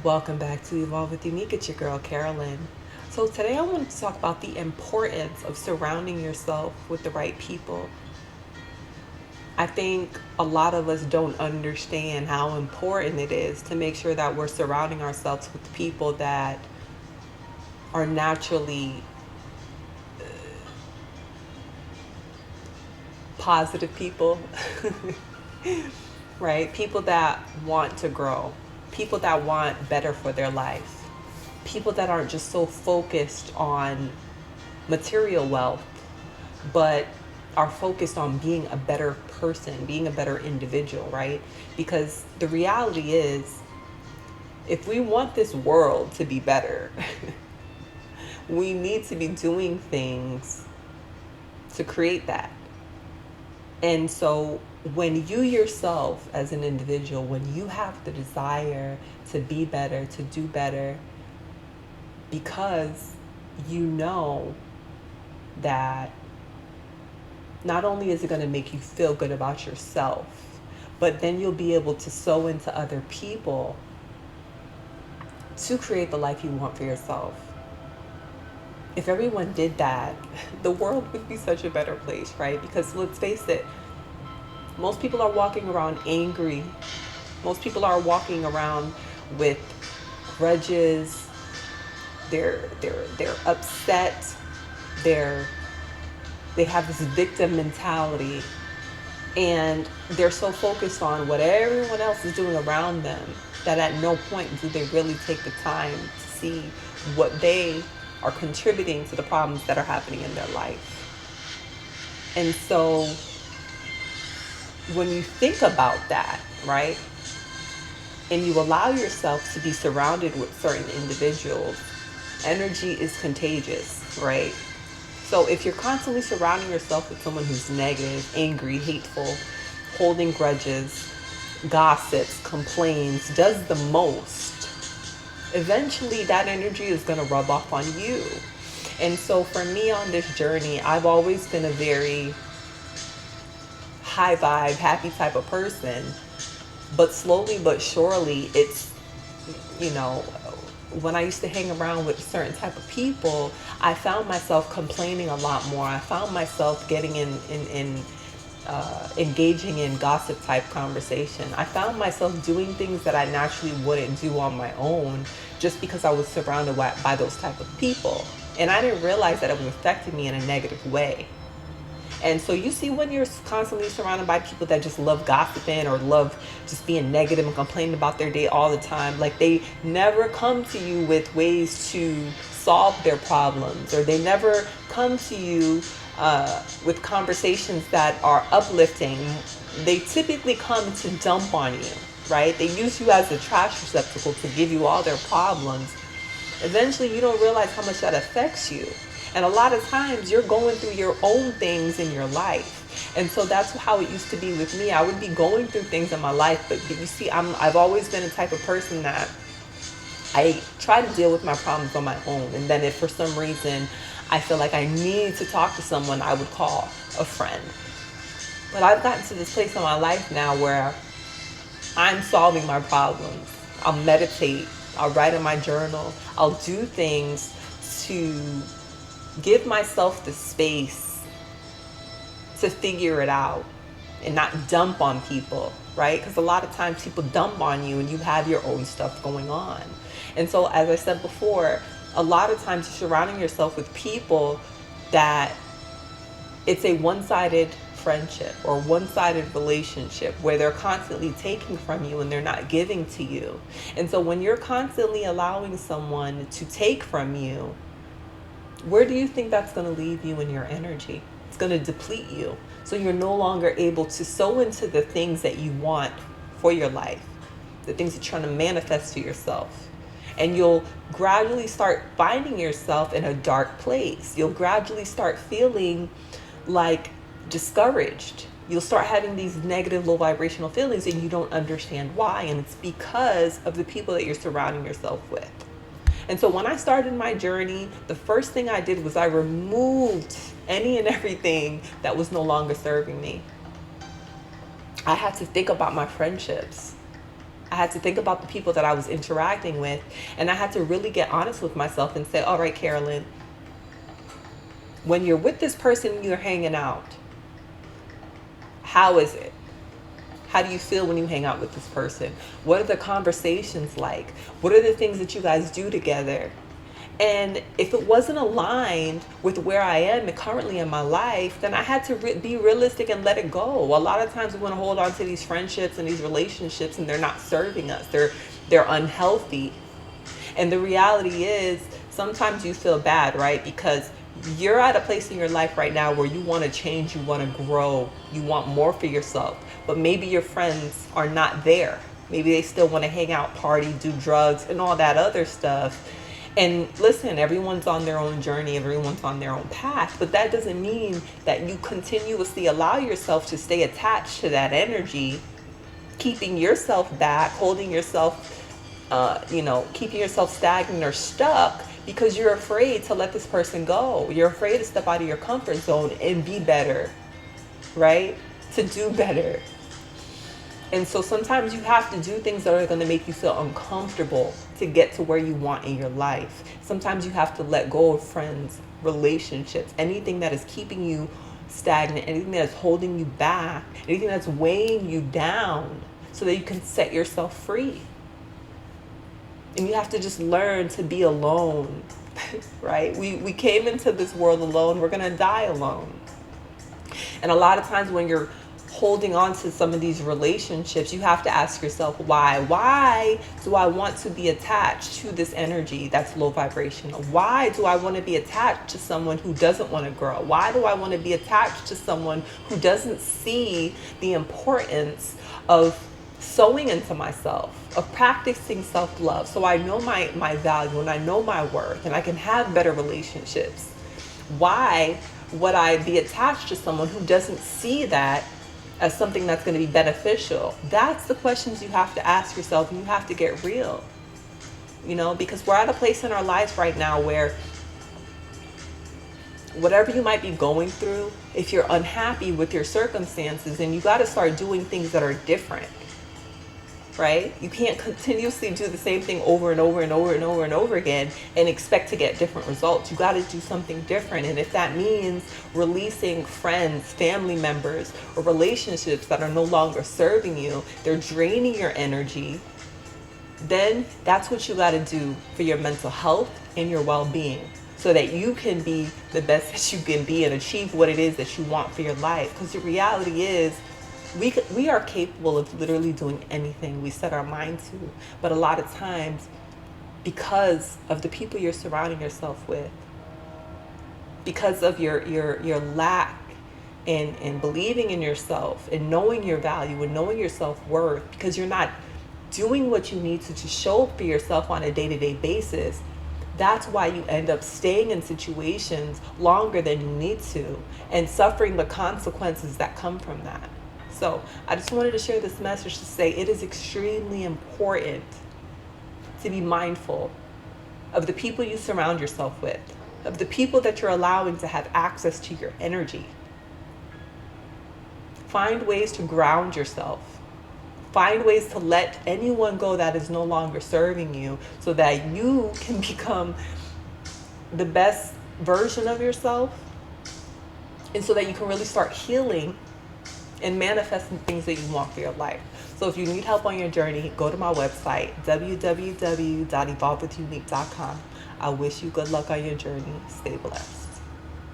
Welcome back to Evolve with Unique. It's your girl, Carolyn. So, today I want to talk about the importance of surrounding yourself with the right people. I think a lot of us don't understand how important it is to make sure that we're surrounding ourselves with people that are naturally positive people, right? People that want to grow, people that want better for their life, people that aren't just so focused on material wealth, but are focused on being a better person, being a better individual, right? Because the reality is, if we want this world to be better, we need to be doing things to create that. And so, when you yourself, as an individual, when you have the desire to be better, to do better, because you know that not only is it going to make you feel good about yourself, but then you'll be able to sow into other people to create the life you want for yourself. If everyone did that, the world would be such a better place, right? Because let's face it, most people are walking around angry. Most people are walking around with grudges. They're upset. They're they have this victim mentality, and they're so focused on what everyone else is doing around them that at no point do they really take the time to see what they are contributing to the problems that are happening in their life. And so when you think about that, right, and you allow yourself to be surrounded with certain individuals, energy is contagious, right? So if you're constantly surrounding yourself with someone who's negative, angry, hateful, holding grudges, gossips, complains, does the most, eventually that energy is going to rub off on you. And so for me on this journey, I've always been a very high vibe, happy type of person. But slowly but surely, it's, you know, when I used to hang around with certain type of people, I found myself complaining a lot more. I found myself getting in engaging in gossip type conversation. I found myself doing things that I naturally wouldn't do on my own just because I was surrounded by those type of people. And I didn't realize that it was affecting me in a negative way. And so you see, when you're constantly surrounded by people that just love gossiping or love just being negative and complaining about their day all the time, like they never come to you with ways to solve their problems, or they never come to you with conversations that are uplifting. They typically come to dump on you, right? They use you as a trash receptacle to give you all their problems. Eventually, you don't realize how much that affects you. And a lot of times you're going through your own things in your life. And so that's how it used to be with me. I would be going through things in my life, but you see, I've always been a type of person that I try to deal with my problems on my own. And then if for some reason I feel like I need to talk to someone, I would call a friend. But I've gotten to this place in my life now where I'm solving my problems. I'll meditate, I'll write in my journal, I'll do things to give myself the space to figure it out and not dump on people, right? Because a lot of times people dump on you and you have your own stuff going on. And so, as I said before, a lot of times you're surrounding yourself with people that it's a one-sided friendship or one-sided relationship where they're constantly taking from you and they're not giving to you. And so when you're constantly allowing someone to take from you, where do you think that's going to leave you in your energy? It's going to deplete you. So you're no longer able to sow into the things that you want for your life, the things that you're trying to manifest to yourself. And you'll gradually start finding yourself in a dark place. You'll gradually start feeling like discouraged. You'll start having these negative, low vibrational feelings and you don't understand why. And it's because of the people that you're surrounding yourself with. And so when I started my journey, the first thing I did was I removed any and everything that was no longer serving me. I had to think about my friendships. I had to think about the people that I was interacting with, and I had to really get honest with myself and say, all right, Carolyn, when you're with this person, you're hanging out, how is it? How do you feel when you hang out with this person? What are the conversations like? What are the things that you guys do together? And if it wasn't aligned with where I am currently in my life, then I had to be realistic and let it go. A lot of times we want to hold on to these friendships and these relationships, and they're not serving us. They're unhealthy. And the reality is, sometimes you feel bad, right? Because you're at a place in your life right now where you want to change, you want to grow, you want more for yourself. But maybe your friends are not there. Maybe they still want to hang out, party, do drugs, and all that other stuff. And listen, everyone's on their own journey, everyone's on their own path, but that doesn't mean that you continuously allow yourself to stay attached to that energy, keeping yourself back, holding yourself, keeping yourself stagnant or stuck because you're afraid to let this person go. You're afraid to step out of your comfort zone and be better, right? To do better. And so sometimes you have to do things that are going to make you feel uncomfortable to get to where you want in your life. Sometimes you have to let go of friends, relationships, anything that is keeping you stagnant, anything that is holding you back, anything that's weighing you down so that you can set yourself free. And you have to just learn to be alone, right? We came into this world alone. We're going to die alone. And a lot of times when you're holding on to some of these relationships, you have to ask yourself, why? Why do I want to be attached to this energy that's low vibrational? Why do I want to be attached to someone who doesn't want to grow? Why do I want to be attached to someone who doesn't see the importance of sowing into myself, of practicing self-love, so I know my value and I know my worth and I can have better relationships? Why would I be attached to someone who doesn't see that as something that's going to be beneficial? That's the questions you have to ask yourself, and you have to get real, because we're at a place in our lives right now where whatever you might be going through, if you're unhappy with your circumstances, then you got to start doing things that are different, right? You can't continuously do the same thing over and over and over and over and over again and expect to get different results. You got to do something different. And if that means releasing friends, family members, or relationships that are no longer serving you, they're draining your energy, then that's what you got to do for your mental health and your well-being, so that you can be the best that you can be and achieve what it is that you want for your life. Because the reality is, we are capable of literally doing anything we set our mind to. But a lot of times, because of the people you're surrounding yourself with, because of your lack in believing in yourself and knowing your value and knowing your self-worth, because you're not doing what you need to show up for yourself on a day-to-day basis, that's why you end up staying in situations longer than you need to and suffering the consequences that come from that. So I just wanted to share this message to say it is extremely important to be mindful of the people you surround yourself with, of the people that you're allowing to have access to your energy. Find ways to ground yourself. Find ways to let anyone go that is no longer serving you, so that you can become the best version of yourself, and so that you can really start healing and manifesting things that you want for your life. So if you need help on your journey, go to my website, www.evolvewithunique.com. I wish you good luck on your journey. Stay blessed.